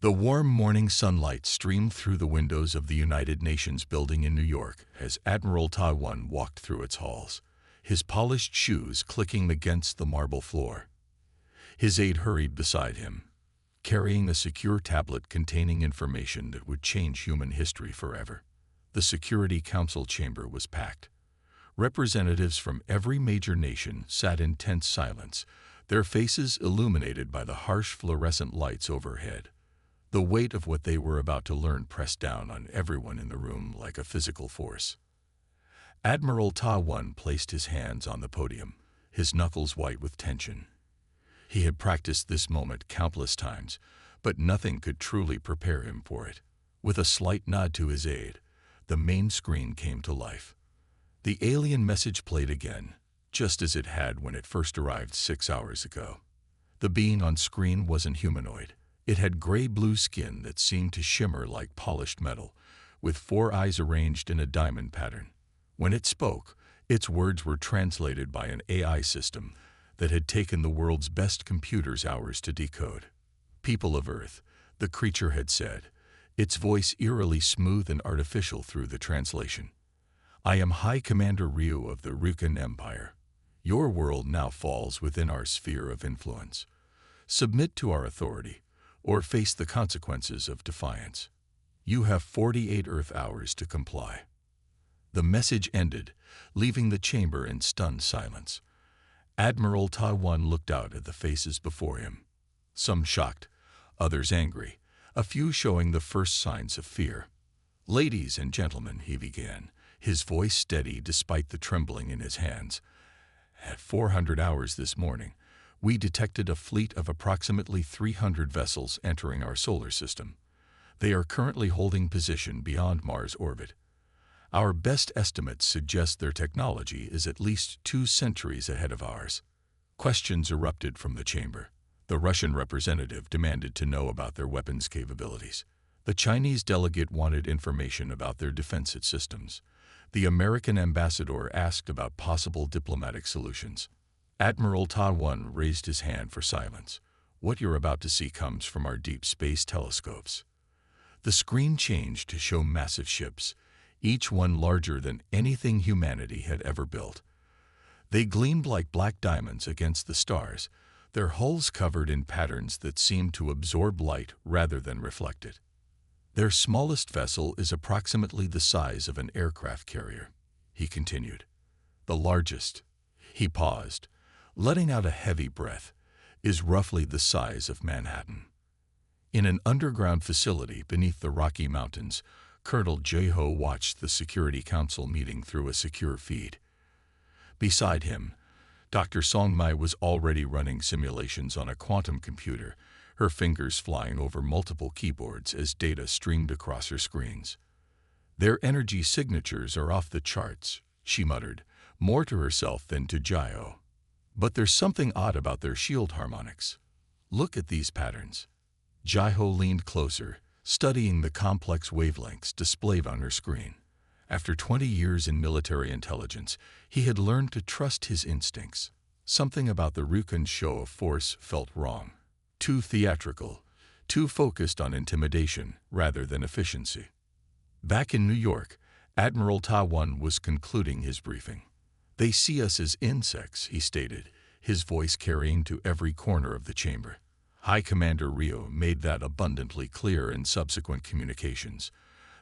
The warm morning sunlight streamed through the windows of the United Nations building in New York as Admiral Taiwan walked through its halls, his polished shoes clicking against the marble floor. His aide hurried beside him, carrying a secure tablet containing information that would change human history forever. The Security Council chamber was packed. Representatives from every major nation sat in tense silence, their faces illuminated by the harsh fluorescent lights overhead. The weight of what they were about to learn pressed down on everyone in the room like a physical force. Admiral Taiwan placed his hands on the podium, his knuckles white with tension. He had practiced this moment countless times, but nothing could truly prepare him for it. With a slight nod to his aide, the main screen came to life. The alien message played again, just as it had when it first arrived 6 hours ago. The being on screen wasn't humanoid. It had gray-blue skin that seemed to shimmer like polished metal, with 4 eyes arranged in a diamond pattern. When it spoke, its words were translated by an AI system that had taken the world's best computers hours to decode. "People of Earth," the creature had said, its voice eerily smooth and artificial through the translation. "I am High Commander Ryu of the Ryukan Empire. Your world now falls within our sphere of influence. Submit to our authority, or face the consequences of defiance. You have 48 Earth hours to comply." The message ended, leaving the chamber in stunned silence. Admiral Taiwan looked out at the faces before him, some shocked, others angry, a few showing the first signs of fear. "Ladies and gentlemen," he began, his voice steady despite the trembling in his hands. "At 400 hours this morning, we detected a fleet of approximately 300 vessels entering our solar system. They are currently holding position beyond Mars' orbit. Our best estimates suggest their technology is at least 2 centuries ahead of ours." Questions erupted from the chamber. The Russian representative demanded to know about their weapons capabilities. The Chinese delegate wanted information about their defense systems. The American ambassador asked about possible diplomatic solutions. Admiral Taiwan raised his hand for silence. "What you're about to see comes from our deep space telescopes." The screen changed to show massive ships, each one larger than anything humanity had ever built. They gleamed like black diamonds against the stars, their hulls covered in patterns that seemed to absorb light rather than reflect it. "Their smallest vessel is approximately the size of an aircraft carrier," he continued. "The largest," he paused, letting out a heavy breath, "is roughly the size of Manhattan." In an underground facility beneath the Rocky Mountains, Colonel Jeho watched the Security Council meeting through a secure feed. Beside him, Dr. Songmai was already running simulations on a quantum computer, her fingers flying over multiple keyboards as data streamed across her screens. "Their energy signatures are off the charts," she muttered, more to herself than to Jeho. "But there's something odd about their shield harmonics. Look at these patterns." Jeho leaned closer, studying the complex wavelengths displayed on her screen. After 20 years in military intelligence, he had learned to trust his instincts. Something about the Ryukan's show of force felt wrong. Too theatrical, too focused on intimidation rather than efficiency. Back in New York, Admiral Taiwan was concluding his briefing. "They see us as insects," he stated, his voice carrying to every corner of the chamber. High Commander Ryu made that abundantly clear in subsequent communications.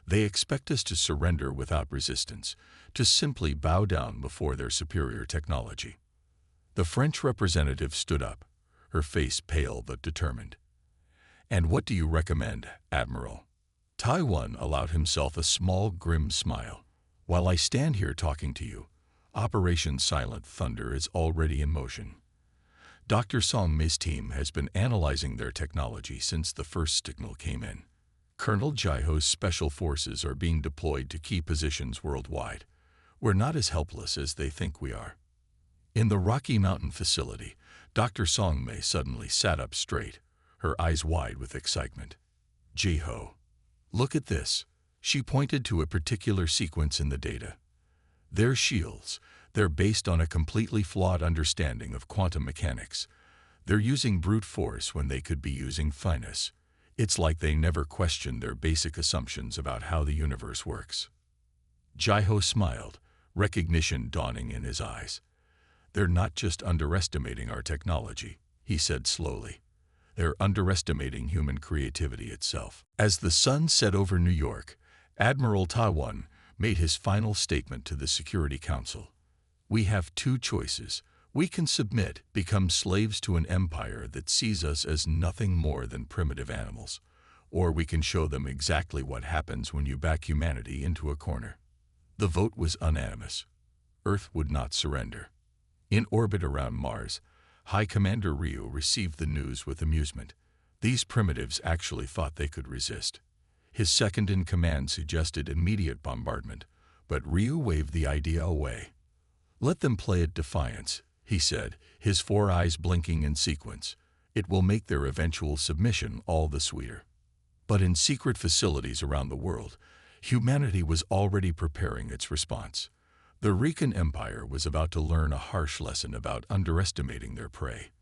"They expect us to surrender without resistance, to simply bow down before their superior technology." The French representative stood up, her face pale but determined. "And what do you recommend, Admiral?" Taiwan allowed himself a small, grim smile. "While I stand here talking to you, Operation Silent Thunder is already in motion. Dr. Songmei's team has been analyzing their technology since the first signal came in. Colonel Jeho's special forces are being deployed to key positions worldwide. We're not as helpless as they think we are." In the Rocky Mountain facility, Dr. Songmei suddenly sat up straight, her eyes wide with excitement. "Jeho, look at this." She pointed to a particular sequence in the data. "Their shields, they're based on a completely flawed understanding of quantum mechanics. They're using brute force when they could be using finesse. It's like they never questioned their basic assumptions about how the universe works. Jaiho smiled, recognition dawning in his eyes. They're not just underestimating our technology, he said slowly. They're underestimating human creativity itself. As the sun set over New York, Admiral Taiwan made his final statement to the Security Council. We have two choices. We can submit, become slaves to an empire that sees us as nothing more than primitive animals, or we can show them exactly what happens when you back humanity into a corner. The vote was unanimous. Earth would not surrender. In orbit around Mars, High Commander Ryu received the news with amusement. These primitives actually thought they could resist. His second-in-command suggested immediate bombardment, but Ryu waved the idea away. Let them play at defiance, he said, his four eyes blinking in sequence. It will make their eventual submission all the sweeter. But in secret facilities around the world, humanity was already preparing its response. The Rican Empire was about to learn a harsh lesson about underestimating their prey.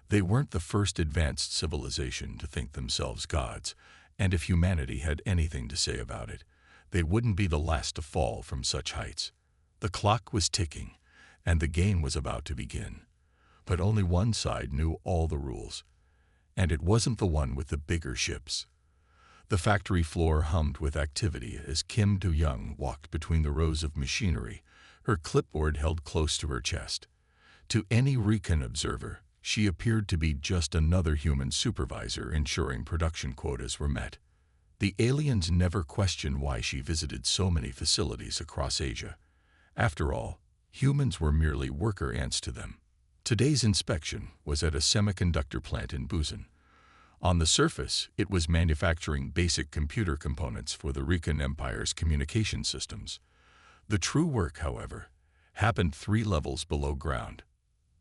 They weren't the first advanced civilization to think themselves gods, and if humanity had anything to say about it, they wouldn't be the last to fall from such heights. The clock was ticking, and the game was about to begin. But only one side knew all the rules, and it wasn't the one with the bigger ships. The factory floor hummed with activity as Kim Do-young walked between the rows of machinery, her clipboard held close to her chest. To any Rican observer, she appeared to be just another human supervisor ensuring production quotas were met. The aliens never questioned why she visited so many facilities across Asia. After all, humans were merely worker ants to them. Today's inspection was at a semiconductor plant in Busan. On the surface, it was manufacturing basic computer components for the Rican Empire's communication systems. The true work, however, happened 3 levels below ground.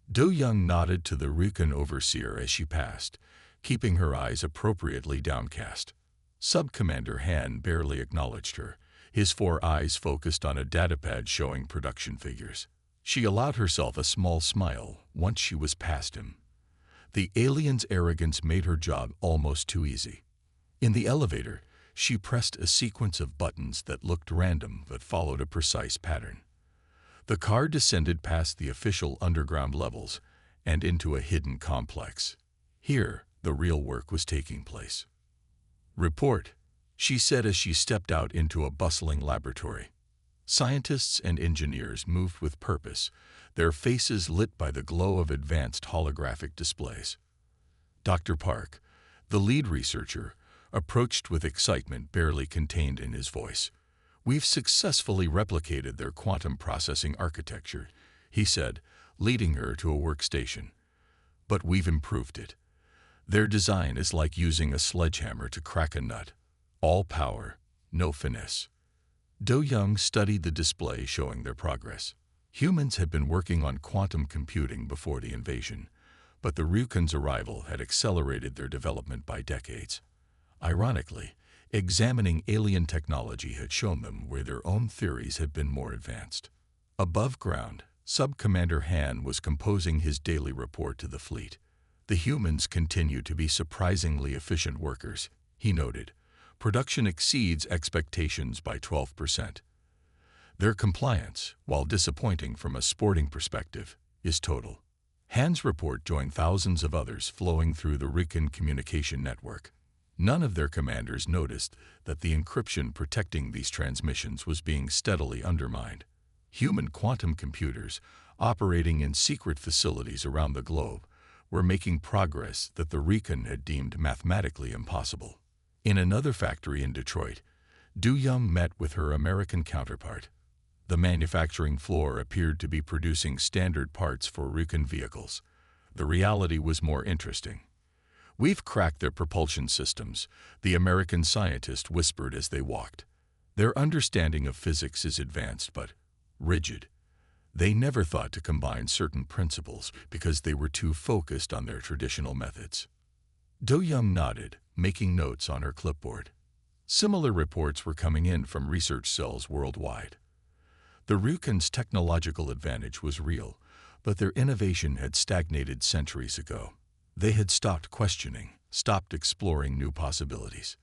Do-young nodded to the Rican overseer as she passed, keeping her eyes appropriately downcast. Sub-Commander Han barely acknowledged her, his 4 eyes focused on a datapad showing production figures. She allowed herself a small smile once she was past him. The alien's arrogance made her job almost too easy. In the elevator, she pressed a sequence of buttons that looked random but followed a precise pattern. The car descended past the official underground levels and into a hidden complex. Here, the real work was taking place. "Report," she said as she stepped out into a bustling laboratory. Scientists and engineers moved with purpose, their faces lit by the glow of advanced holographic displays. Dr. Park, the lead researcher, approached with excitement barely contained in his voice. "We've successfully replicated their quantum processing architecture," he said, leading her to a workstation. "But we've improved it. Their design is like using a sledgehammer to crack a nut. All power, no finesse." Do-young studied the display showing their progress. Humans had been working on quantum computing before the invasion, but the Ryukan's arrival had accelerated their development by decades. Ironically, examining alien technology had shown them where their own theories had been more advanced. Above ground, Sub-Commander Han was composing his daily report to the fleet. "The humans continue to be surprisingly efficient workers," he noted. "Production exceeds expectations by 12%. Their compliance, while disappointing from a sporting perspective, is total." Han's report joined thousands of others flowing through the Rican communication network. None of their commanders noticed that the encryption protecting these transmissions was being steadily undermined. Human quantum computers, operating in secret facilities around the globe, were making progress that the Rican had deemed mathematically impossible. In another factory in Detroit, Do-young met with her American counterpart. The manufacturing floor appeared to be producing standard parts for Rican vehicles. The reality was more interesting. "We've cracked their propulsion systems," the American scientist whispered as they walked. "Their understanding of physics is advanced but rigid. They never thought to combine certain principles because they were too focused on their traditional methods." Do-young nodded, making notes on her clipboard. Similar reports were coming in from research cells worldwide. The Ryukan's technological advantage was real, but their innovation had stagnated centuries ago. They had stopped questioning, stopped exploring new possibilities.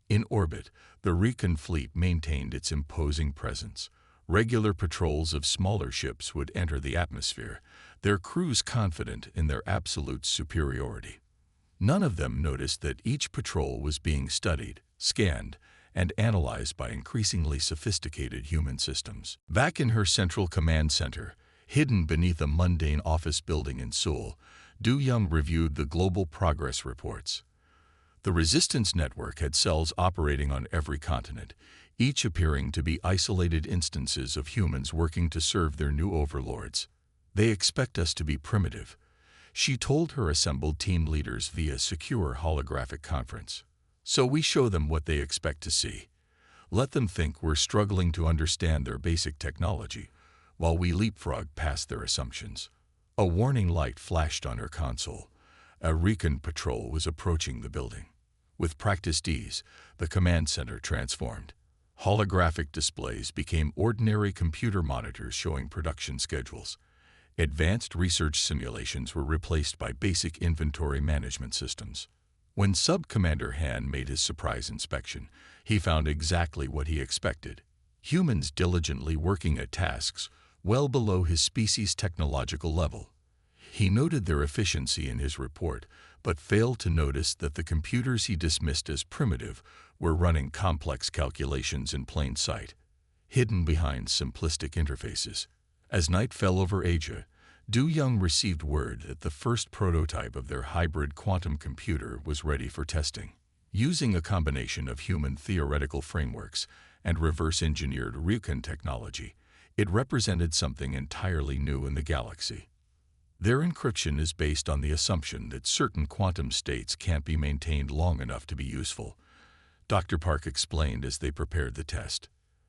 In orbit, the Recon fleet maintained its imposing presence. Regular patrols of smaller ships would enter the atmosphere, their crews confident in their absolute superiority. None of them noticed that each patrol was being studied, scanned, and analyzed by increasingly sophisticated human systems. Back in her central command center, hidden beneath a mundane office building in Seoul, Du Young reviewed the global progress reports. The Resistance Network had cells operating on every continent, each appearing to be isolated instances of humans working to serve their new overlords. They expect us to be primitive, she told her assembled team leaders via secure holographic conference. So we show them what they expect to see. Let them think we're struggling to understand their basic technology, while we leapfrog past their assumptions. A warning light flashed on her console. A Recon patrol was approaching the building. With practiced ease, the command center transformed. Holographic displays became ordinary computer monitors showing production schedules. Advanced research simulations were replaced by basic inventory management systems. When Sub-Commander Han made his surprise inspection, he found exactly what he expected. Humans diligently working at tasks well below his species' technological level. He noted their efficiency in his report, but failed to notice that the computers he dismissed as primitive were running complex calculations in plain sight, hidden behind simplistic interfaces. As night fell over Asia, Du Young received word that the first prototype of their hybrid quantum computer was ready for testing. Using a combination of human theoretical frameworks and reverse-engineered Recon technology, it represented something entirely new in the galaxy. Their encryption is based on the assumption that certain quantum states can't be maintained long enough to be useful, Dr. Park explained as they prepared the test.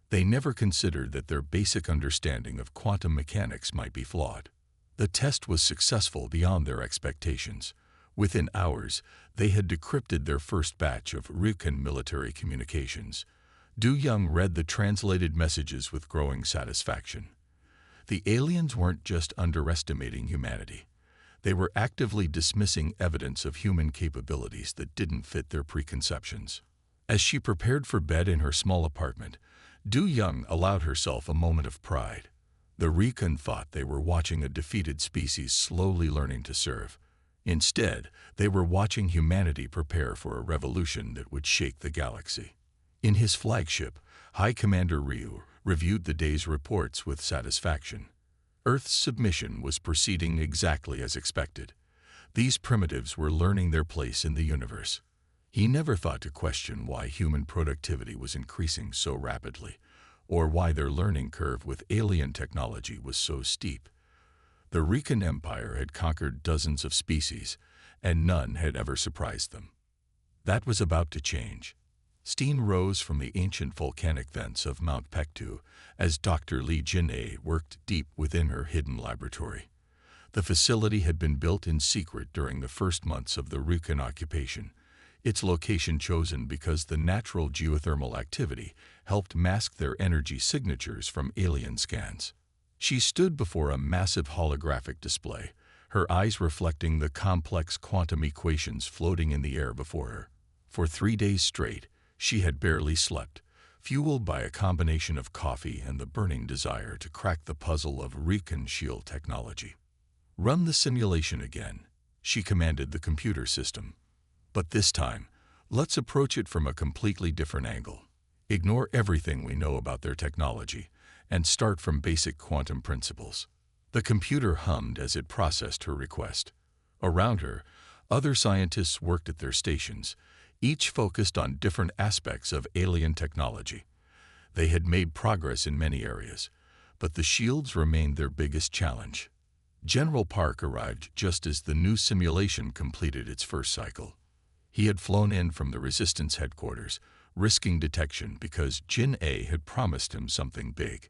They never considered that their basic understanding of quantum mechanics might be flawed. The test was successful beyond their expectations. Within hours, they had decrypted their first batch of Recon military communications. Du Young read the translated messages with growing satisfaction. The aliens weren't just underestimating humanity. They were actively dismissing evidence of human capabilities that didn't fit their preconceptions. As she prepared for bed in her small apartment, Du Young allowed herself a moment of pride. The Recon thought they were watching a defeated species slowly learning to serve. Instead, they were watching humanity prepare for a revolution that would shake the galaxy. In his flagship, High Commander Ryu reviewed the day's reports with satisfaction. Earth's submission was proceeding exactly as expected. These primitives were learning their place in the universe. He never thought to question why human productivity was increasing so rapidly, or why their learning curve with alien technology was so steep. The Recon Empire had conquered dozens of species, and none had ever surprised them. That was about to change. Steam rose from the ancient volcanic vents of Mount Pektu as Dr. Li Jin'e worked deep within her hidden laboratory. The facility had been built in secret during the first months of the Recon occupation, its location chosen because the natural geothermal activity helped mask their energy signatures from alien scans. She stood before a massive holographic display, her eyes reflecting the complex quantum equations floating in the air before her. For 3 days straight, she had barely slept, fueled by a combination of coffee and the burning desire to crack the puzzle of Recon shield technology. "Run the simulation again," she commanded the computer system. "But this time, let's approach it from a completely different angle. Ignore everything we know about their technology and start from basic quantum principles." The computer hummed as it processed her request. Around her, other scientists worked at their stations, each focused on different aspects of alien technology. They had made progress in many areas, but the shields remained their biggest challenge. General Park arrived just as the new simulation completed its first cycle. He had flown in from the Resistance headquarters, risking detection because Jin-A had promised him something big.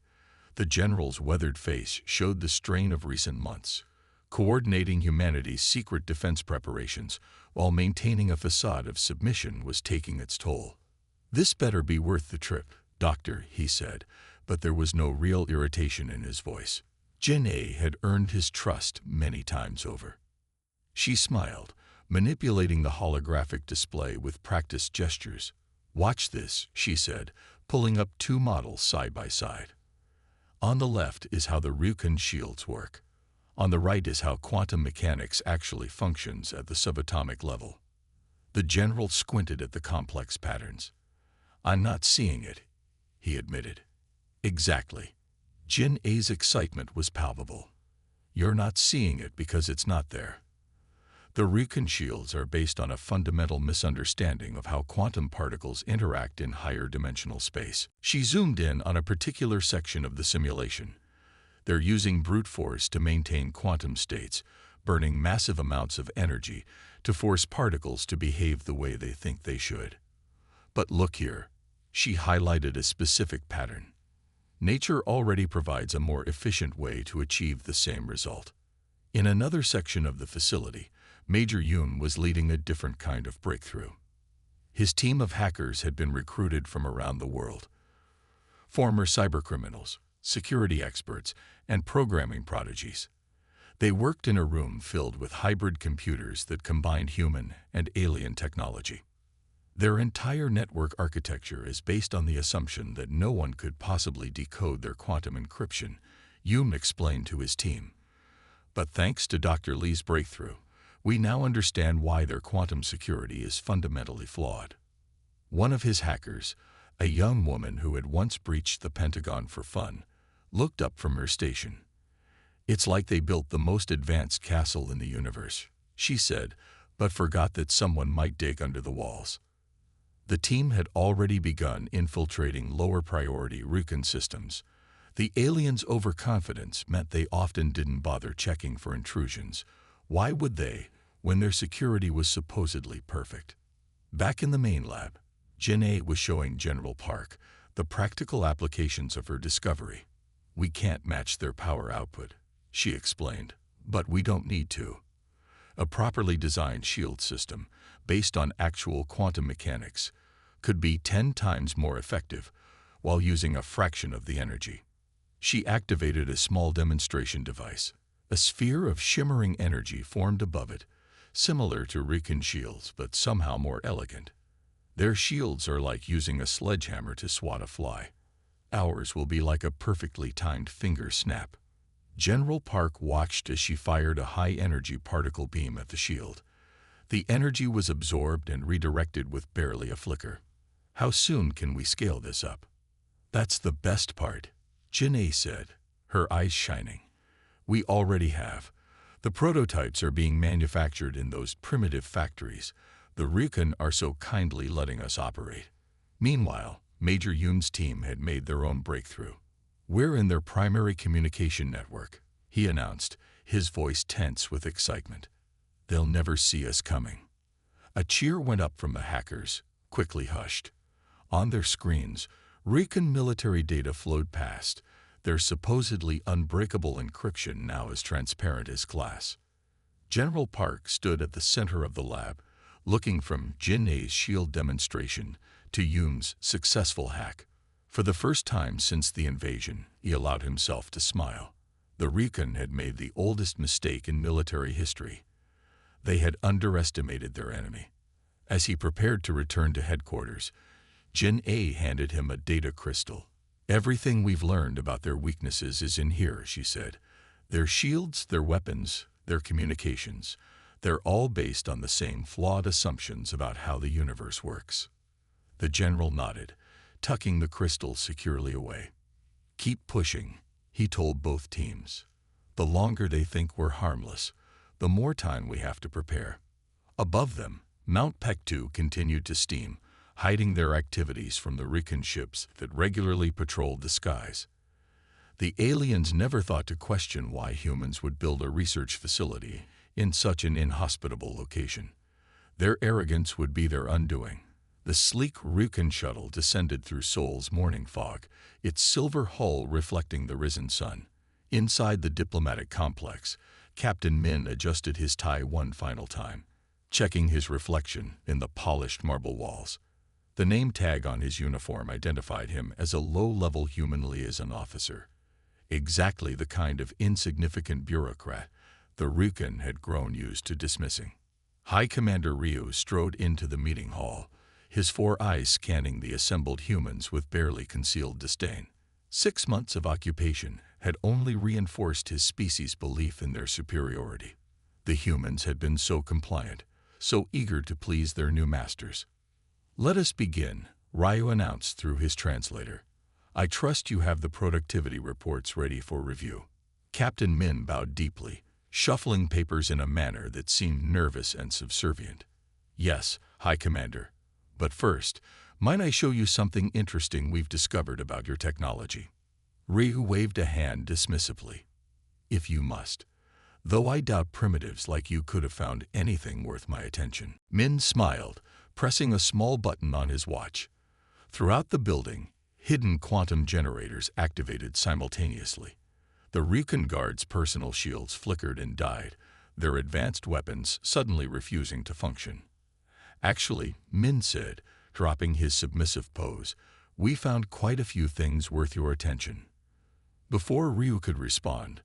The general's weathered face showed the strain of recent months, coordinating humanity's secret defense preparations while maintaining a facade of submission was taking its toll. "This better be worth the trip, Doctor," he said, but there was no real irritation in his voice. Jin-A had earned his trust many times over. She smiled, manipulating the holographic display with practiced gestures. "Watch this," she said, pulling up two models side by side. On the left is how the Ryukin shields work. On the right is how quantum mechanics actually functions at the subatomic level. The general squinted at the complex patterns. "I'm not seeing it," he admitted. "Exactly." Jin A's excitement was palpable. "You're not seeing it because it's not there. The Ryukin shields are based on a fundamental misunderstanding of how quantum particles interact in higher dimensional space." She zoomed in on a particular section of the simulation. "They're using brute force to maintain quantum states, burning massive amounts of energy to force particles to behave the way they think they should. But look here." She highlighted a specific pattern. "Nature already provides a more efficient way to achieve the same result." In another section of the facility, Major Yoon was leading a different kind of breakthrough. His team of hackers had been recruited from around the world. Former cybercriminals, security experts, and programming prodigies. They worked in a room filled with hybrid computers that combined human and alien technology. Their entire network architecture is based on the assumption that no one could possibly decode their quantum encryption, Yoon explained to his team. "But thanks to Dr. Lee's breakthrough, we now understand why their quantum security is fundamentally flawed." One of his hackers, a young woman who had once breached the Pentagon for fun, looked up from her station. "It's like they built the most advanced castle in the universe," she said, but forgot that someone might dig under the walls. The team had already begun infiltrating lower-priority Ryukin systems. The aliens' overconfidence meant they often didn't bother checking for intrusions. Why would they, when their security was supposedly perfect? Back in the main lab, Jin-A was showing General Park the practical applications of her discovery. "We can't match their power output," she explained, "but we don't need to. A properly designed shield system, based on actual quantum mechanics, could be 10 times more effective while using a fraction of the energy." She activated a small demonstration device. A sphere of shimmering energy formed above it, similar to Ryukin shields but somehow more elegant. "Their shields are like using a sledgehammer to swat a fly. Ours will be like a perfectly timed finger snap." General Park watched as she fired a high-energy particle beam at the shield. The energy was absorbed and redirected with barely a flicker. "How soon can we scale this up?" "That's the best part," Jin-A said, her eyes shining. "We already have. The prototypes are being manufactured in those primitive factories. The Ryukin are so kindly letting us operate." Meanwhile, Major Yoon's team had made their own breakthrough. "We're in their primary communication network," he announced, his voice tense with excitement. "They'll never see us coming." A cheer went up from the hackers, quickly hushed. On their screens, Ryukin military data flowed past, their supposedly unbreakable encryption now as transparent as glass. General Park stood at the center of the lab, looking from Jin-A's shield demonstration to Yoon's successful hack. For the first time since the invasion, he allowed himself to smile. The Ryukin had made the oldest mistake in military history. They had underestimated their enemy. As he prepared to return to headquarters, Jin-A handed him a data crystal. "Everything we've learned about their weaknesses is in here," she said. "Their shields, their weapons, their communications. They're all based on the same flawed assumptions about how the universe works." The general nodded, tucking the crystal securely away. "Keep pushing," he told both teams. "The longer they think we're harmless, the more time we have to prepare." Above them, Mount Pektu continued to steam, hiding their activities from the Ryukin ships that regularly patrolled the skies. The aliens never thought to question why humans would build a research facility in such an inhospitable location. Their arrogance would be their undoing. The sleek Ryukin shuttle descended through Seoul's morning fog, its silver hull reflecting the risen sun. Inside the diplomatic complex, Captain Min adjusted his tie one final time, checking his reflection in the polished marble walls. The name tag on his uniform identified him as a low-level human liaison officer, exactly the kind of insignificant bureaucrat the Ryukin had grown used to dismissing. High Commander Ryu strode into the meeting hall, his 4 eyes scanning the assembled humans with barely concealed disdain. 6 months of occupation had only reinforced his species' belief in their superiority. The humans had been so compliant, so eager to please their new masters. "Let us begin," Ryu announced through his translator. "I trust you have the productivity reports ready for review." Captain Min bowed deeply, shuffling papers in a manner that seemed nervous and subservient. "Yes, High Commander. But first, might I show you something interesting we've discovered about your technology?" Ryu waved a hand dismissively. "If you must. Though I doubt primitives like you could have found anything worth my attention." Min smiled, pressing a small button on his watch. Throughout the building, hidden quantum generators activated simultaneously. The Recon Guard's personal shields flickered and died, their advanced weapons suddenly refusing to function. "Actually," Min said, dropping his submissive pose, "we found quite a few things worth your attention." Before Ryu could respond,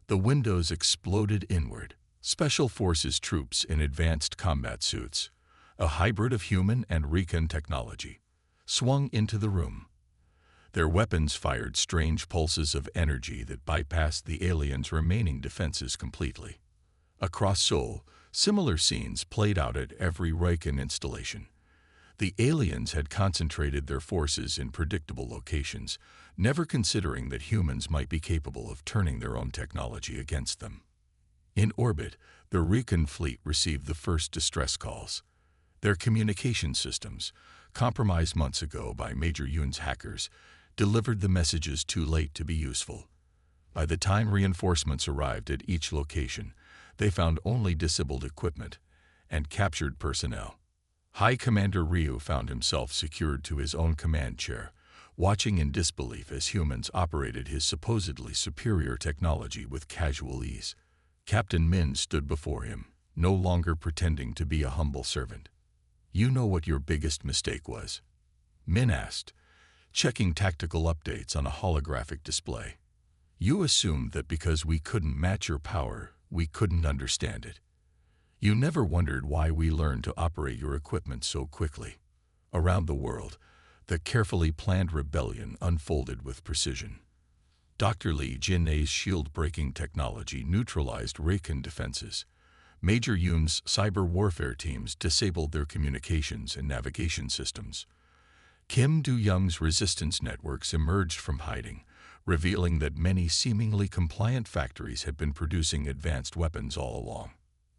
the windows exploded inward. Special Forces troops in advanced combat suits, a hybrid of human and Recon technology, swung into the room. Their weapons fired strange pulses of energy that bypassed the aliens' remaining defenses completely. Across Seoul, similar scenes played out at every Recon installation. The aliens had concentrated their forces in predictable locations, never considering that humans might be capable of turning their own technology against them. In orbit, the Recon fleet received the first distress calls. Their communication systems, compromised months ago by Major Yoon's hackers, delivered the messages too late to be useful. By the time reinforcements arrived at each location, they found only disabled equipment and captured personnel. High Commander Ryu found himself secured to his own command chair, watching in disbelief as humans operated his supposedly superior technology with casual ease. Captain Min stood before him, no longer pretending to be a humble servant. "You know what your biggest mistake was?" Min asked, checking tactical updates on a holographic display. "You assumed that because we couldn't match your power, we couldn't understand it. You never wondered why we learned to operate your equipment so quickly." Around the world, the carefully planned rebellion unfolded with precision. Dr. Lee Jin-A's shield-breaking technology neutralized Recon defenses. Major Yoon's cyber warfare teams disabled their communications and navigation systems. Kim Do-young's resistance networks emerged from hiding, revealing that many seemingly compliant factories had been producing advanced weapons all along.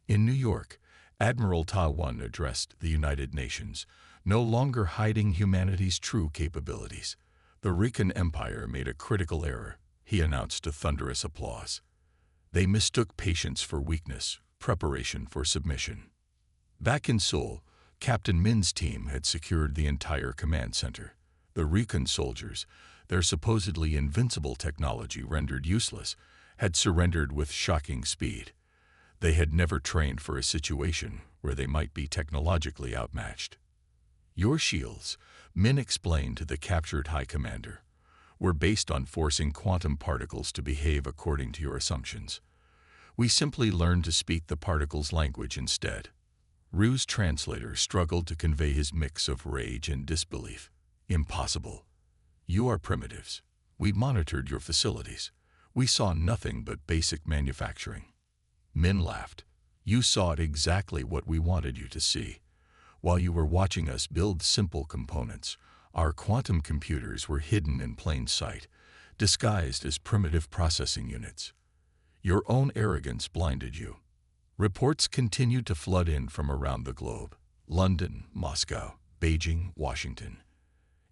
In New York, Admiral Ta Won addressed the United Nations, no longer hiding humanity's true capabilities. "The Recon Empire made a critical error," he announced to thunderous applause. "They mistook patience for weakness, preparation for submission." Back in Seoul, Captain Min's team had secured the entire command center. The Recon soldiers, their supposedly invincible technology rendered useless, had surrendered with shocking speed. They had never trained for a situation where they might be technologically outmatched. "Your shields," Min explained to the captured High Commander, "were based on forcing quantum particles to behave according to your assumptions. We simply learned to speak the particles' language instead." Ryu's translator struggled to convey his mix of rage and disbelief. "Impossible. You are primitives. We monitored your facilities. We saw nothing but basic manufacturing." Min laughed. "You saw exactly what we wanted you to see. While you were watching us build simple components, our quantum computers were hidden in plain sight, disguised as primitive processing units. Your own arrogance blinded you." Reports continued to flood in from around the globe: London, Moscow, Beijing, Washington.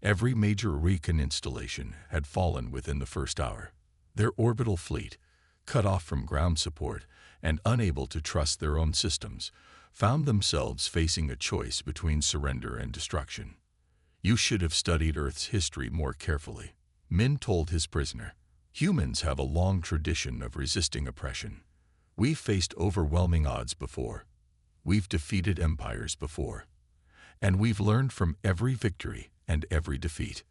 Every major Recon installation had fallen within the first hour. Their orbital fleet, cut off from ground support and unable to trust their own systems, found themselves facing a choice between surrender and destruction. "You should have studied Earth's history more carefully," Min told his prisoner. "Humans have a long tradition of resisting oppression. We've faced overwhelming odds before. We've defeated empires before. And we've learned from every victory and every defeat."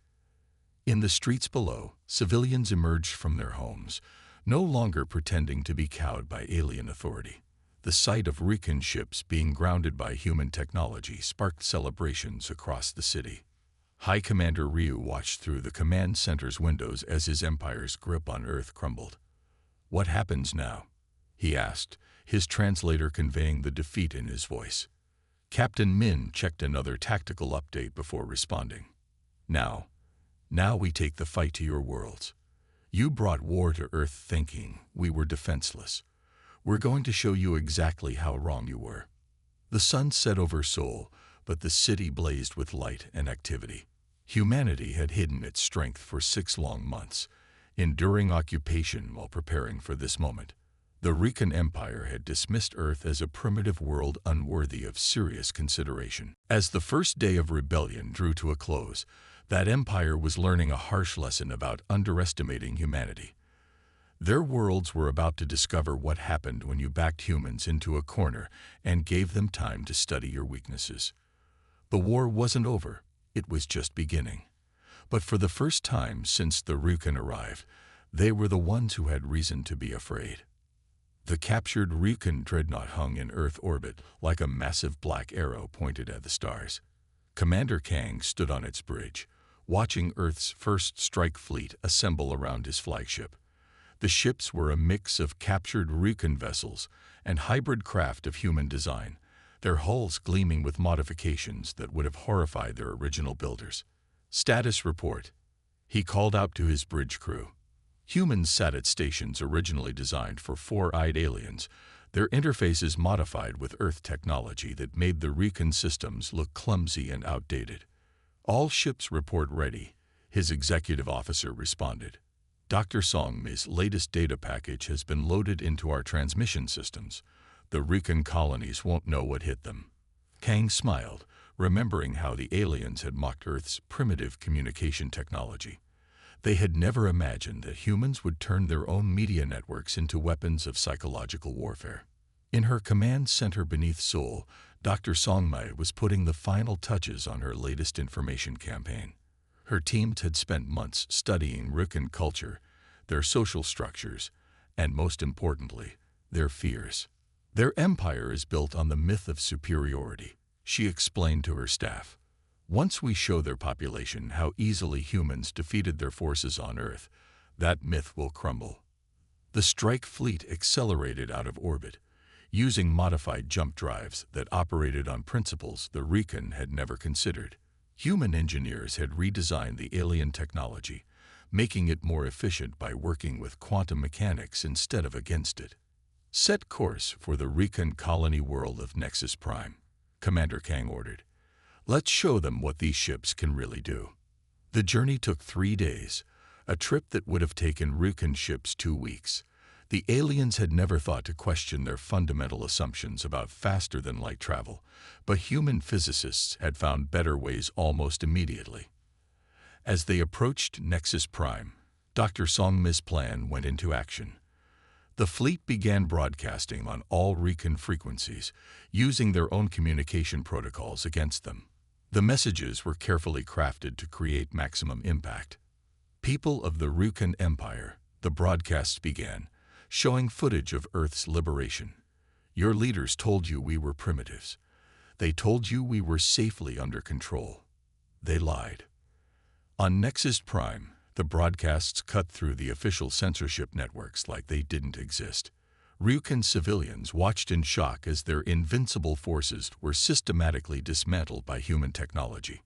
In the streets below, civilians emerged from their homes, no longer pretending to be cowed by alien authority. The sight of Rican ships being grounded by human technology sparked celebrations across the city. High Commander Ryu watched through the command center's windows as his empire's grip on Earth crumbled. "What happens now?" he asked, his translator conveying the defeat in his voice. Captain Min checked another tactical update before responding. Now we take the fight to your worlds. You brought war to Earth thinking we were defenseless. We're going to show you exactly how wrong you were." The sun set over Seoul, but the city blazed with light and activity. Humanity had hidden its strength for 6 long months, enduring occupation while preparing for this moment. The Rican Empire had dismissed Earth as a primitive world unworthy of serious consideration. As the first day of rebellion drew to a close, that empire was learning a harsh lesson about underestimating humanity. Their worlds were about to discover what happened when you backed humans into a corner and gave them time to study your weaknesses. The war wasn't over, it was just beginning. But for the first time since the Rican arrived, they were the ones who had reason to be afraid. The captured Rican dreadnought hung in Earth orbit like a massive black arrow pointed at the stars. Commander Kang stood on its bridge, watching Earth's first strike fleet assemble around his flagship. The ships were a mix of captured Rican vessels and hybrid craft of human design, their hulls gleaming with modifications that would have horrified their original builders. "Status report," he called out to his bridge crew. Humans sat at stations originally designed for 4-eyed aliens, their interfaces modified with Earth technology that made the Rican systems look clumsy and outdated. "All ships report ready," his executive officer responded. "Dr. Songmi's latest data package has been loaded into our transmission systems. The Rican colonies won't know what hit them." Kang smiled, remembering how the aliens had mocked Earth's primitive communication technology. They had never imagined that humans would turn their own media networks into weapons of psychological warfare. In her command center beneath Seoul, Dr. Songmi was putting the final touches on her latest information campaign. Her team had spent months studying Rican culture, their social structures, and most importantly, their fears. "Their empire is built on the myth of superiority," she explained to her staff. "Once we show their population how easily humans defeated their forces on Earth, that myth will crumble." The strike fleet accelerated out of orbit, using modified jump drives that operated on principles the Rican had never considered. Human engineers had redesigned the alien technology, making it more efficient by working with quantum mechanics instead of against it. "Set course for the Rican colony world of Nexus Prime," Commander Kang ordered. "Let's show them what these ships can really do." The journey took 3 days, a trip that would have taken Rican ships 2 weeks. The aliens had never thought to question their fundamental assumptions about faster-than-light travel, but human physicists had found better ways almost immediately. As they approached Nexus Prime, Dr. Songmi's plan went into action. The fleet began broadcasting on all Rican frequencies, using their own communication protocols against them. The messages were carefully crafted to create maximum impact. "People of the Rican Empire," the broadcasts began, showing footage of Earth's liberation. "Your leaders told you we were primitives. They told you we were safely under control. They lied." On Nexus Prime, the broadcasts cut through the official censorship networks like they didn't exist. Rican civilians watched in shock as their invincible forces were systematically dismantled by human technology.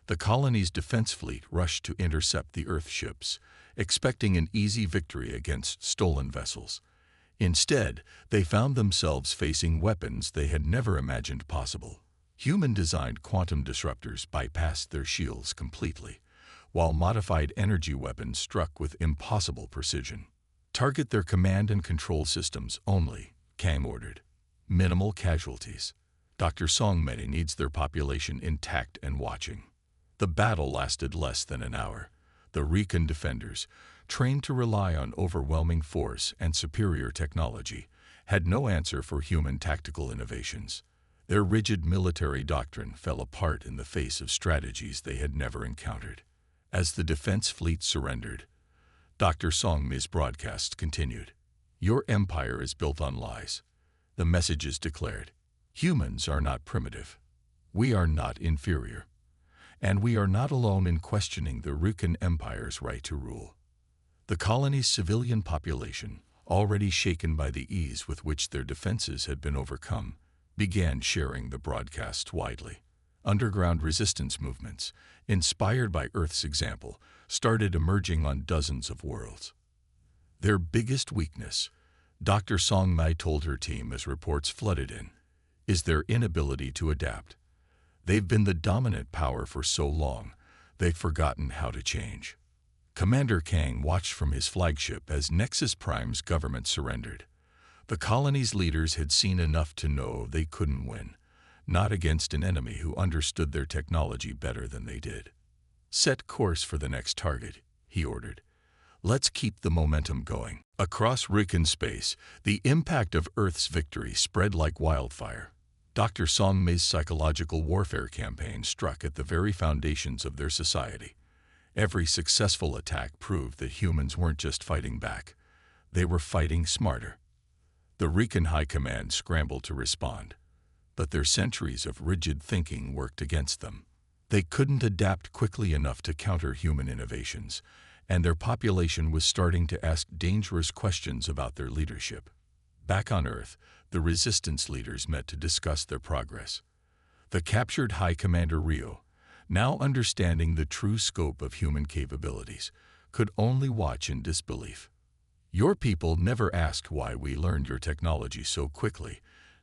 The colony's defense fleet rushed to intercept the Earth ships, expecting an easy victory against stolen vessels. Instead, they found themselves facing weapons they had never imagined possible. Human-designed quantum disruptors bypassed their shields completely, while modified energy weapons struck with impossible precision. "Target their command and control systems only," Kang ordered. "Minimal casualties. Dr. Songmi needs their population intact and watching." The battle lasted less than an hour. The Rican defenders, trained to rely on overwhelming force and superior technology, had no answer for human tactical innovations. Their rigid military doctrine fell apart in the face of strategies they had never encountered. As the defense fleet surrendered, Dr. Songmi's broadcast continued. "Your empire is built on lies. The messages declared, "Humans are not primitive. We are not inferior. And we are not alone in questioning the Ryukan Empire's right to rule." The colony's civilian population, already shaken by the ease with which their defenses had been overcome, began sharing the broadcasts widely. Underground resistance movements, inspired by Earth's example, started emerging on dozens of worlds. Their biggest weakness, Dr. Song Mai told her team as reports flooded in, is their inability to adapt. They've been the dominant power for so long, they've forgotten how to change. Commander Kang watched from his flagship as Nexus Prime's government surrendered. The colony's leaders had seen enough to know they couldn't win, not against an enemy who understood their technology better than they did. "Set course for the next target," he ordered. "Let's keep the momentum going." Across Ryukan space, the impact of Earth's victory spread like wildfire. Dr. Song Mei's psychological warfare campaign struck at the very foundations of their society. Every successful attack proved that humans weren't just fighting back. They were fighting smarter. The Ryukan High Command scrambled to respond, but their centuries of rigid thinking worked against them. They couldn't adapt quickly enough to counter human innovations, and their population was starting to ask dangerous questions about their leadership. Back on Earth, the resistance leaders met to discuss their progress. The captured High Commander Rio, now understanding the true scope of human capabilities, could only watch in disbelief. "Your people never asked why we learned your technology so quickly,"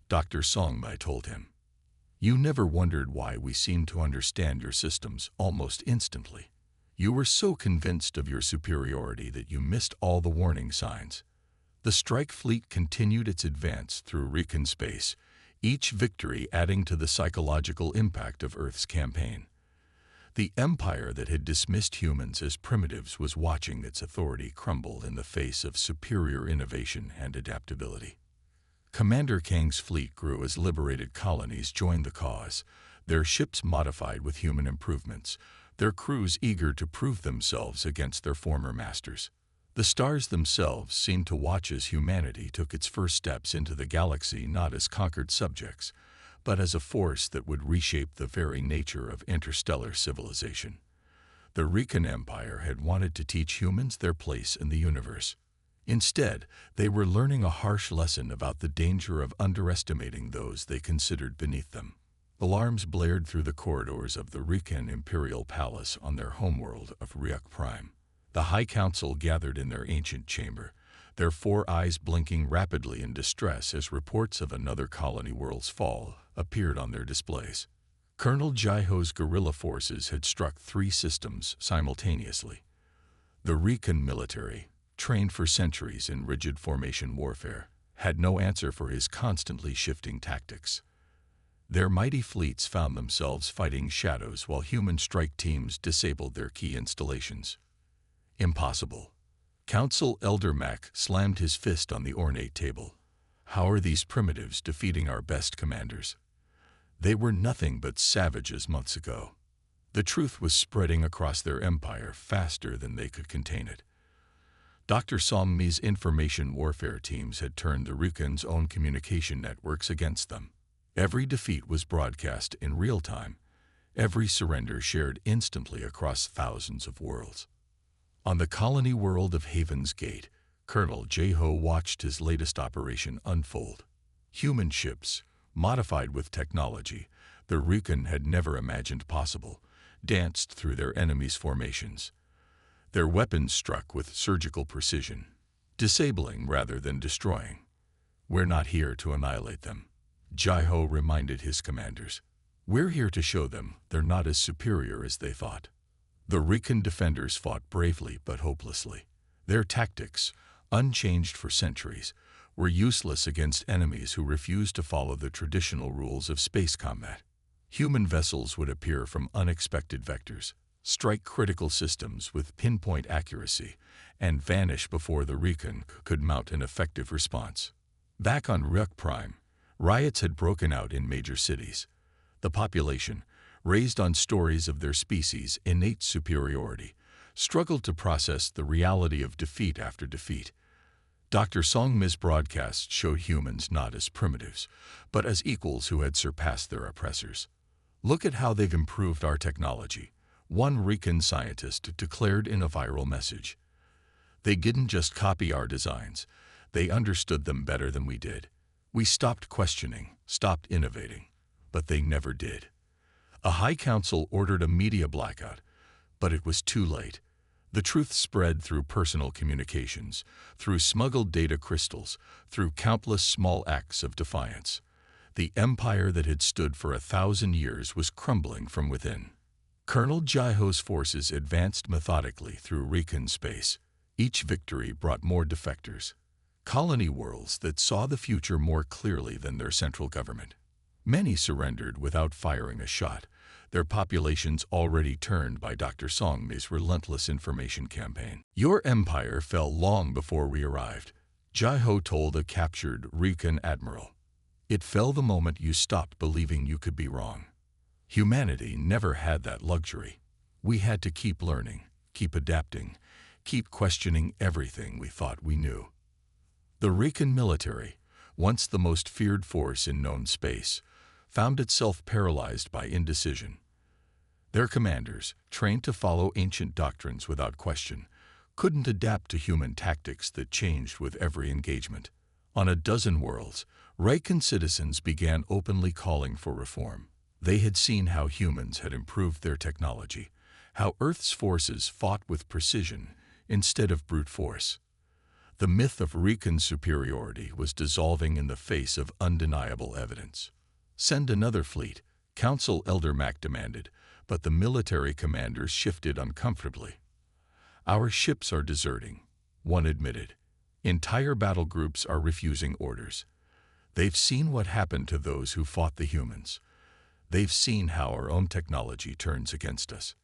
Dr. Song Mai told him. "You never wondered why we seemed to understand your systems almost instantly. You were so convinced of your superiority that you missed all the warning signs." The strike fleet continued its advance through Ryukan space, each victory adding to the psychological impact of Earth's campaign. The empire that had dismissed humans as primitives was watching its authority crumble in the face of superior innovation and adaptability. Commander Kang's fleet grew as liberated colonies joined the cause, their ships modified with human improvements, their crews eager to prove themselves against their former masters. The stars themselves seemed to watch as humanity took its first steps into the galaxy not as conquered subjects, but as a force that would reshape the very nature of interstellar civilization. The Ryukan Empire had wanted to teach humans their place in the universe. Instead, they were learning a harsh lesson about the danger of underestimating those they considered beneath them. Alarms blared through the corridors of the Ryukan Imperial Palace on their homeworld of Ryuk Prime. The High Council gathered in their ancient chamber, their four eyes blinking rapidly in distress as reports of another colony world's fall appeared on their displays. Colonel Jaiho's guerrilla forces had struck 3 systems simultaneously. The Ryukan military, trained for centuries in rigid formation warfare, had no answer for his constantly shifting tactics. Their mighty fleets found themselves fighting shadows while human strike teams disabled their key installations. "Impossible." Council Elder Mac slammed his fist on the ornate table. "How are these primitives defeating our best commanders? They were nothing but savages months ago." The truth was spreading across their empire faster than they could contain it. Dr. Song Mei's information warfare teams had turned the Ryukan's own communication networks against them. Every defeat was broadcast in real time, every surrender shared instantly across thousands of worlds. On the colony world of Haven's Gate, Colonel Jaiho watched his latest operation unfold. Human ships, modified with technology the Ryukan had never imagined possible, danced through their enemies' formations. Their weapons struck with surgical precision, disabling rather than destroying. "We're not here to annihilate them," Jaiho reminded his commanders. "We're here to show them they're not as superior as they thought." The Ryukan defenders fought bravely but hopelessly. Their tactics, unchanged for centuries, were useless against enemies who refused to follow the traditional rules of space combat. Human vessels would appear from unexpected vectors, strike critical systems with pinpoint accuracy, and vanish before the Ryukan could mount an effective response. Back on Ryuk Prime, riots had broken out in major cities. The population, raised on stories of their species' innate superiority, struggled to process the reality of defeat after defeat. Dr. Songmi's broadcasts showed humans not as primitives, but as equals who had surpassed their oppressors. Look at how they've improved our technology, one Rican scientist declared in a viral message. They didn't just copy our designs, they understood them better than we did. We stopped questioning, stopped innovating, but they never did. A high council ordered a media blackout, but it was too late. The truth spread through personal communications, through smuggled data crystals, through countless small acts of defiance. The empire that had stood for 1,000 years was crumbling from within. Colonel Jaiho's forces advanced methodically through Rican space. Each victory brought more defectors, colony worlds that saw the future more clearly than their central government. Many surrendered without firing a shot, their populations already turned by Dr. Songmi's relentless information campaign. Your empire fell long before we arrived, Jaiho told a captured Rican admiral. It fell the moment you stopped believing you could be wrong. Humanity never had that luxury. We had to keep learning, keep adapting, keep questioning everything we thought we knew. The Rican military, once the most feared force in known space, found itself paralyzed by indecision. Their commanders, trained to follow ancient doctrines without question, couldn't adapt to human tactics that changed with every engagement. On a dozen worlds, Rican citizens began openly calling for reform. They had seen how humans had improved their technology, how Earth's forces fought with precision instead of brute force. The myth of Rican superiority was dissolving in the face of undeniable evidence. Send another fleet, Council Elder Mac demanded, but the military commanders shifted uncomfortably. Our ships are deserting, one admitted. Entire battle groups are refusing orders. They've seen what happened to those who fought the humans. They've seen how our own technology turns against us.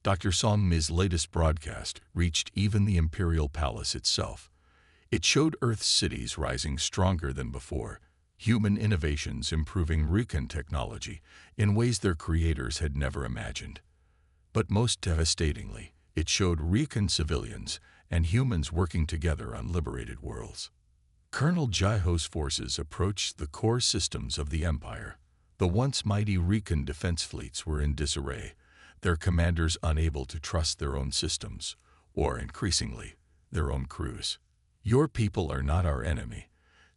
Dr. Songmi's latest broadcast reached even the Imperial Palace itself. It showed Earth's cities rising stronger than before, human innovations improving Rican technology in ways their creators had never imagined. But most devastatingly, it showed Rican civilians and humans working together on liberated worlds. Colonel Jaiho's forces approached the core systems of the Empire. The once mighty Rican defense fleets were in disarray, their commanders unable to trust their own systems, or increasingly, their own crews. Your people are not our enemy.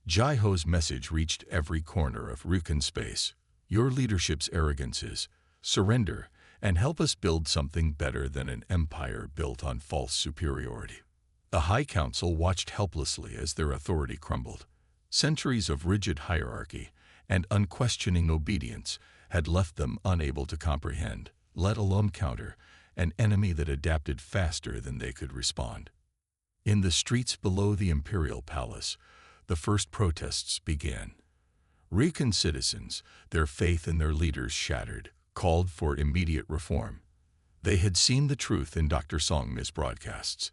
Jaiho's message reached every corner of Rican space. Your leadership's arrogance is, surrender and help us build something better than an empire built on false superiority. The High Council watched helplessly as their authority crumbled. Centuries of rigid hierarchy and unquestioning obedience had left them unable to comprehend, let alone counter, an enemy that adapted faster than they could respond. In the streets below the Imperial Palace, the first protests began. Rican citizens, their faith in their leaders shattered, called for immediate reform. They had seen the truth in Dr. Songmi's broadcasts.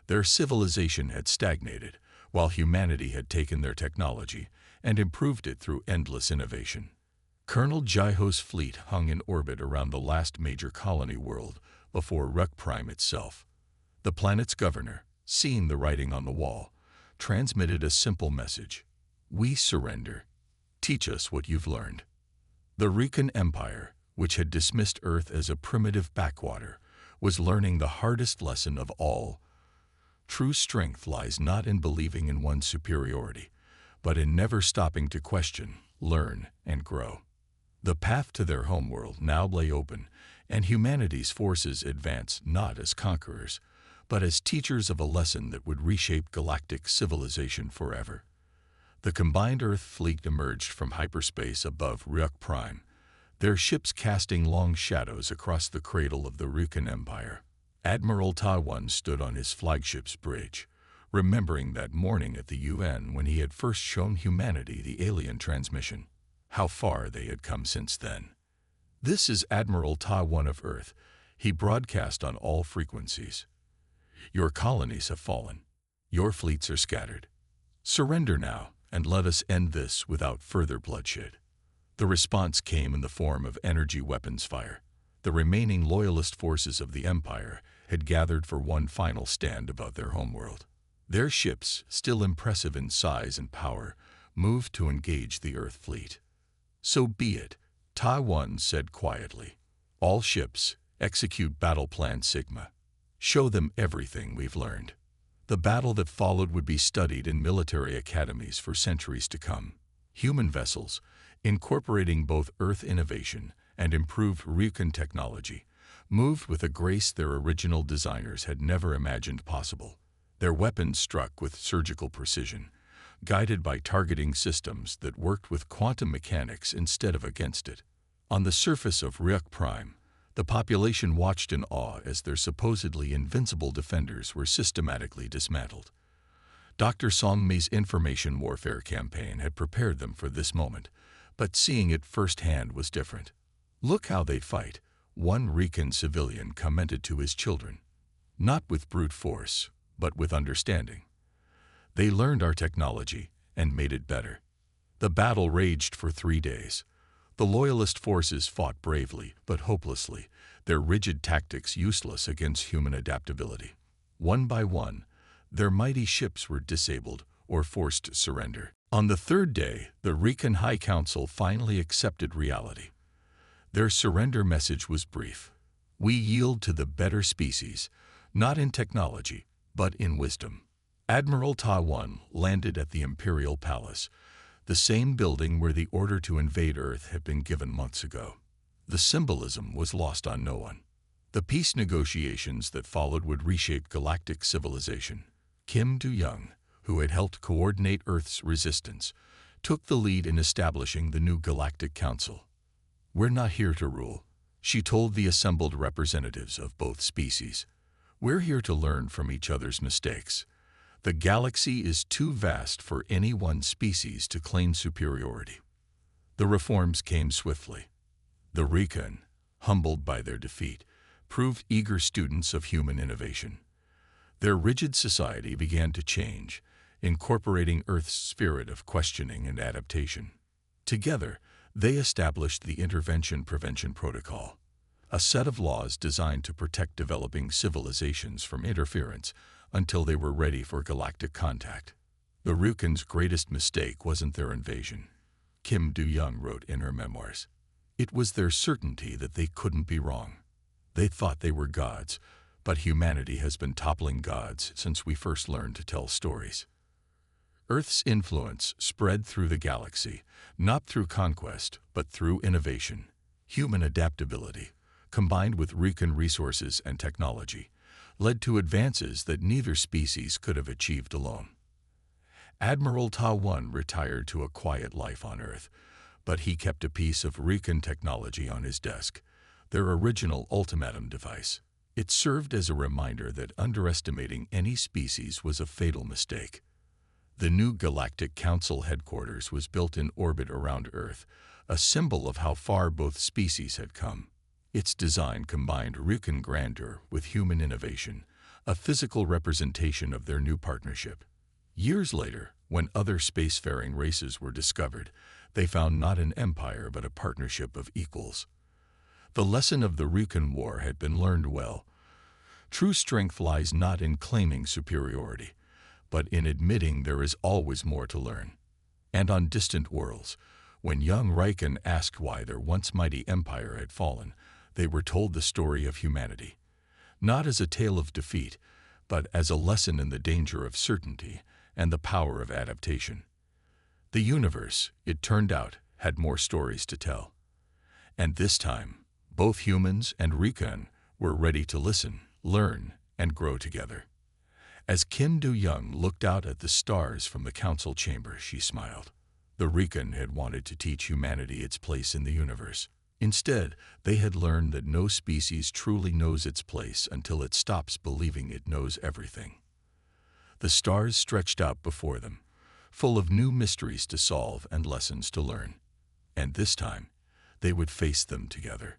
Their civilization had stagnated, while humanity had taken their technology and improved it through endless innovation. Colonel Jaiho's fleet hung in orbit around the last major colony world before Ruk Prime itself. The planet's governor, seeing the writing on the wall, transmitted a simple message: we surrender. Teach us what you've learned. The Rican Empire, which had dismissed Earth as a primitive backwater, was learning the hardest lesson of all. True strength lies not in believing in one's superiority, but in never stopping to question, learn, and grow. The path to their homeworld now lay open, and humanity's forces advanced not as conquerors, but as teachers of a lesson that would reshape galactic civilization forever. The combined Earth fleet emerged from hyperspace above Ruk Prime, their ships casting long shadows across the cradle of the Rican Empire. Admiral Taiwan stood on his flagship's bridge, remembering that morning at the UN when he had first shown humanity the alien transmission. How far they had come since then. This is Admiral Taiwan of Earth. He broadcast on all frequencies. Your colonies have fallen. Your fleets are scattered. Surrender now, and let us end this without further bloodshed. The response came in the form of energy weapons fire. The remaining loyalist forces of the Empire had gathered for one final stand above their homeworld. Their ships, still impressive in size and power, moved to engage the Earth fleet. "So be it," Taiwan said quietly. "All ships, execute Battle Plan Sigma. Show them everything we've learned." The battle that followed would be studied in military academies for centuries to come. Human vessels, incorporating both Earth innovation and improved recon technology, moved with a grace their original designers had never imagined possible. Their weapons struck with surgical precision, guided by targeting systems that worked with quantum mechanics instead of against it. On the surface of Ryuk Prime, the population watched in awe as their supposedly invincible defenders were systematically dismantled. Dr. Song Mei's information warfare campaign had prepared them for this moment, but seeing it firsthand was different. "Look how they fight," one Rican civilian commented to his children. "Not with brute force, but with understanding. They learned our technology and made it better." The battle raged for 3 days. The Loyalist forces fought bravely but hopelessly, their rigid tactics useless against human adaptability. One by one, their mighty ships were disabled or forced to surrender. On the 3rd day, the Rican High Council finally accepted reality. Their surrender message was brief. "We yield to the better species, not in technology, but in wisdom." Admiral Taiwan landed at the Imperial Palace, the same building where the order to invade Earth had been given months ago. The symbolism was lost on no one. The peace negotiations that followed would reshape galactic civilization. Kim Do-young, who had helped coordinate Earth's resistance, took the lead in establishing the new Galactic Council. "We're not here to rule," she told the assembled representatives of both species. "We're here to learn from each other's mistakes. The galaxy is too vast for any one species to claim superiority." The reforms came swiftly. The Rican, humbled by their defeat, proved eager students of human innovation. Their rigid society began to change, incorporating Earth's spirit of questioning and adaptation. Together, they established the Intervention Prevention Protocol, a set of laws designed to protect developing civilizations from interference until they were ready for galactic contact. The Ryukans' greatest mistake wasn't their invasion, Kim Do-young wrote in her memoirs. It was their certainty that they couldn't be wrong. They thought they were gods, but humanity has been toppling gods since we first learned to tell stories. Earth's influence spread through the galaxy, not through conquest, but through innovation. Human adaptability, combined with Rican resources and technology, led to advances that neither species could have achieved alone. Admiral Taiwan retired to a quiet life on Earth, but he kept a piece of Rican technology on his desk, their original ultimatum device. It served as a reminder that underestimating any species was a fatal mistake. The new Galactic Council headquarters was built in orbit around Earth, a symbol of how far both species had come. Its design combined Rican grandeur with human innovation, a physical representation of their new partnership. Years later, when other spacefaring races were discovered, they found not an empire but a partnership of equals. The lesson of the Rican War had been learned well. True strength lies not in claiming superiority, but in admitting there is always more to learn. And on distant worlds, when young Rican asked why their once mighty empire had fallen, they were told the story of humanity, not as a tale of defeat, but as a lesson in the danger of certainty and the power of adaptation. The universe, it turned out, had more stories to tell. And this time, both humans and Rican were ready to listen, learn, and grow together. As Kim Do-young looked out at the stars from the council chamber, she smiled. The Rican had wanted to teach humanity its place in the universe. Instead, they had learned that no species truly knows its place until it stops believing it knows everything. The stars stretched out before them, full of new mysteries to solve and lessons to learn. And this time, they would face them together.